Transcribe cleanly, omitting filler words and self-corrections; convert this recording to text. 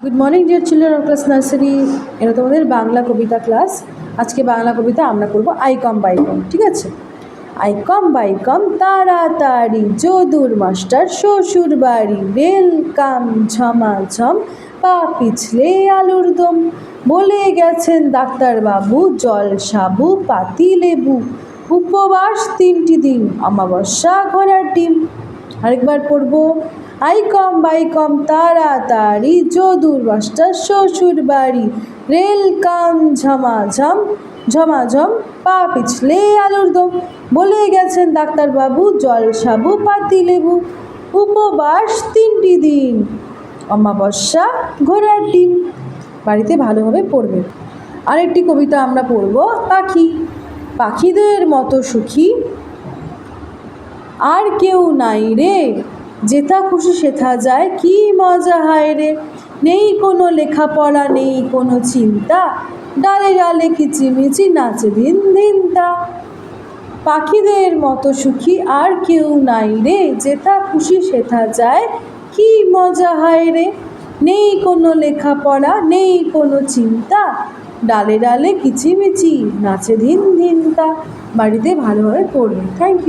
Good morning deer children of class nursery. এটা তোমাদের বাংলা কবিতা class. আজকে বাংলা কবিতা আমরা করব আই কম বাই কম, ঠিক আছে? আই কম বাই কম তাড়াতাড়ি, যদুর মাস্টার শ্বশুর বাড়ি, রেল কাম ঝমাঝম, পা পিছলে আলুর দম, বলে গেছেন ডাক্তারবাবু জল সাবু পাতি লেবু, উপবাস 3টি দিন, অমাবস্যা ঘোড়ার ডিম। আরেকবার পড়বো। আই কম বাই কম তাড়াতাড়ি, যদুর মাস্টার শ্বশুর বাড়ি, রেল কাম ঝমাঝম ঝমাঝম, পা পিছলে আলুর দম, বলে গেছেন ডাক্তারবাবু জল সাবু পাতি লেবু, উপবাস 3টি দিন, অমাবস্যা ঘোড়ার ডিম। বাড়িতে ভালোভাবে পড়বে। আরেকটি কবিতা আমরা পড়ব, পাখি। পাখিদের মতো সুখী আর কেউ নাই রে, যেথা খুশি সেথা যায়, কি মজা হায় রে। নেই কোনো লেখাপড়া, নেই কোনো চিন্তা, ডালে ডালে কিচিমিচি নাচে ধিন ধিন তা। পাখিদের মতো সুখী আর কেউ নাই রে, যেথা খুশি সেথা যায়, কি মজা হায় রে। নেই কোনো লেখাপড়া, নেই কোনো চিন্তা, ডালে ডালে কিচিমিচি নাচে ধিন ধিন তা। বাড়িতে ভালোভাবে পড়বে। Thank you.